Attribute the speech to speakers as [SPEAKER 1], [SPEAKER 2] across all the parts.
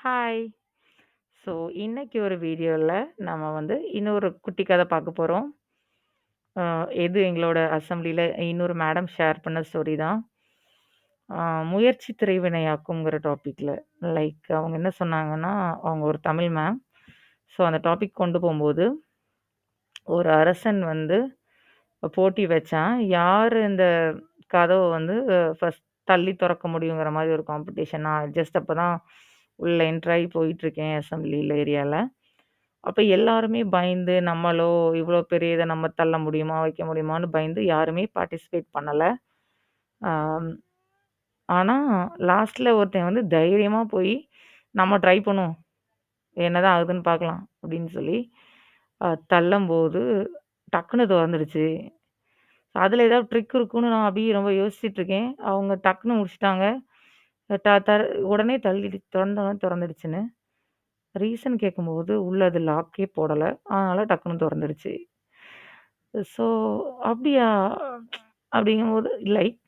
[SPEAKER 1] Hi. So, இன்னைக்கு ஒரு வீடியோல நம்ம வந்து இன்னொரு குட்டி கதை பார்க்க போறோம். இது எங்களோட அசெம்பிளில இன்னொரு மேடம் ஷேர் பண்ண ஸ்டோரி தான். அ முயற்சி திரைவினையாக்கும்ங்கிற டாபிக்ல. லைக் அவங்க என்ன சொன்னாங்கன்னா, அவங்க ஒரு தமிழ் மேம். ஸோ, அந்த டாபிக் கொண்டு போம்போது, ஒரு அரசன் வந்து போட்டி வச்சான். யாரு இந்த கதவ வந்து ஃபர்ஸ்ட் தள்ளி தொறக்க முடியுங்கிற மாரி ஒரு காம்படிஷன். நான் ஜஸ்ட் அப்பதான் உள்ள என்டர் ஆகி போயிட்டுருக்கேன் அசெம்பிளில ஏரியால. அப்ப எல்லாருமே பயந்து, நம்மளோ இவ்ளோ பெரிய இத நம்ம தள்ள முடியுமா? வைக்க முடியுமான்னு பயந்து யாருமே பார்ட்டிசிபேட் பண்ணல. ஆம். ஆனா லாஸ்ட்ல ஒருத்தன் வந்து தைரியமா போய், நம்ம ட்ரை பண்ணுவோம். என்னதான் ஆகுதுன்னு பார்க்கலாம். அப்படின்னு சொல்லி தள்ளம்போது டக்குனு தொறந்துடுச்சு. அதுல ஏதாவது ட்ரிக் இருக்குன்னு நான் அப்படியே ரொம்ப யோசிச்சுட்டு இருக்கேன். அவங்க டக்குனு முடிச்சுட்டாங்க. ட த உடனே தொறந்தோனே தொறந்துடுச்சுன்னு. ரீசன் கேட்கும்போது, உள்ள அது லாக்கே போடல. அதனால டக்குனு தொறந்துடுச்சு. ஸோ, அப்படியா? அப்படிங்கும்போது லைக்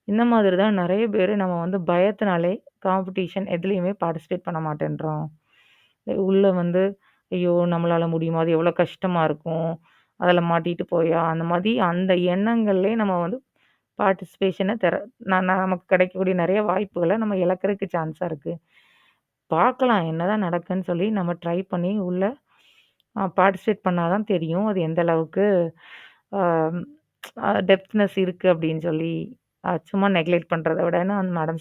[SPEAKER 1] இந்த மாதிரி தான் நெறைய பேரு நம்ம வந்து பயத்தினாலே காம்படிஷன் எதுலயுமே பார்ட்டிசிபேட் பண்ண மாட்டேன்றோம். உள்ள வந்து, ஐயோ! நம்மளால முடியுமா? அது எவ்வளோ கஷ்டமா இருக்கும். அதில மாட்டிட்டு போயா, அந்த மாரி அந்த எண்ணங்கள்லயே நம்ம வந்து பார்ட்டிசிபேஷன நமக்கு கிடைக்கக்கூடிய நெறைய வாய்ப்புகள நம்ம இழக்கிறதுக்கு சான்ஸா இருக்கு. பார்க்கலாம் என்னதான் நடக்குன்னு சொல்லி நம்ம ட்ரை பண்ணி உள்ள பார்ட்டிசிபேட் பண்ணா தான் தெரியும். அது எந்த அளவுக்கு அ டெப்த்னஸ் இருக்கு அப்படின்னு சொல்லி, சும்மா நெக்லெக்ட் பண்றத விடன்னு அந்த மேடம்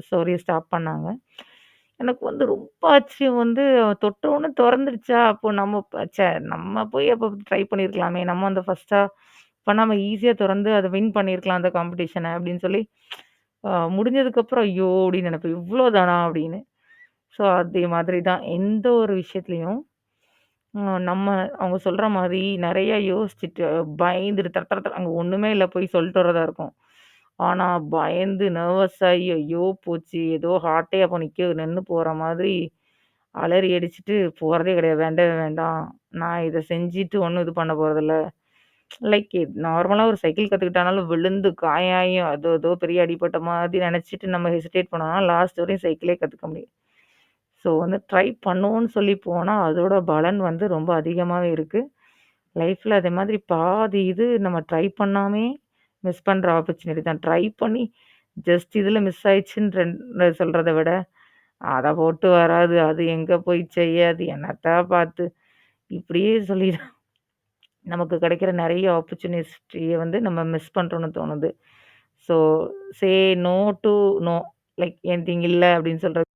[SPEAKER 1] ஸ்டோரிய ஸ்டாப் பண்ணாங்க. எனக்கு வந்து ரொம்ப ஆச்சரியம் வந்து தொட்டவுடனே தொறந்துருச்சா! அப்போ நம்ம போய் அப்போ ட்ரை பண்ணியிருக்கலாமே! நம்ம அந்த ஃபர்ஸ்ட்டா பண்ணாம ஈஸியா தொறந்து அத வின் பண்ணியிருக்கலாம் அந்த காம்படிஷன அப்படின்னு சொல்லி, முடிஞ்சதுக்கப்புறம் ஐயோ! அப்படின்னு நெனப்பேன். இவ்ளோ தானா அப்படின்னு. ஸோ அதே மாதிரி தான் எந்த ஒரு விஷயத்துலயும் நம்ம அவங்க சொல்ற மாரி நெறைய யோசிச்சுட்டு, பயந்துட்டு தர தர தர அங்க ஒண்ணுமே இல்ல போய் சொல்லிட்டு வரதா இருக்கும். ஆனா பயந்து நர்வஸ் ஆயி, ஐயோ! போச்சு ஏதோ ஹார்ட்டே அப்ப நின்னு போற மாதிரி அலறி அடிச்சுட்டு போறதே கிடையாது. வேண்டவே வேண்டாம். நான் இத செஞ்சுட்டு ஒண்ணும் இது பண்ண போறதில்ல. லைக் நார்மலா ஒரு சைக்கிள் கத்துக்கிட்டானாலும் விழுந்து காயம் ஆகி அது ஏதோ பெரிய அடிபட்ட மாதிரி நெனச்சுட்டு நம்ம ஹெசிடேட் பண்ணோம்னா, லாஸ்ட் வரையும் சைக்கிளே கத்துக்க முடியாது. ஸோ வந்து ட்ரை பண்ணுவோம்ன்னு சொல்லி போனா, அதோட பலன் வந்து ரொம்ப அதிகமாவே இருக்கு. லைஃப்ல அதே மாதிரி பாதி இது நம்ம ட்ரை பண்ணாமயே மிஸ் பண்ற ஆப்பர்ச்சுனிட்டி தான். ட்ரை பண்ணி ஜஸ்ட் இதுல மிஸ் ஆயிடுச்சுன்னு சொல்றத விட, அத போட்டு வராது, அது எங்க போய் செய்யாது, என்னத்த பார்த்து இப்படியே சொல்லி நமக்கு கிடைக்கிற நெறைய ஆப்பர்ச்சுனிட்டிய வந்து நம்ம மிஸ் பண்றோம்னு தோணுது. So say no to no. Like anything இல்ல அப்படின்னு சொல்றது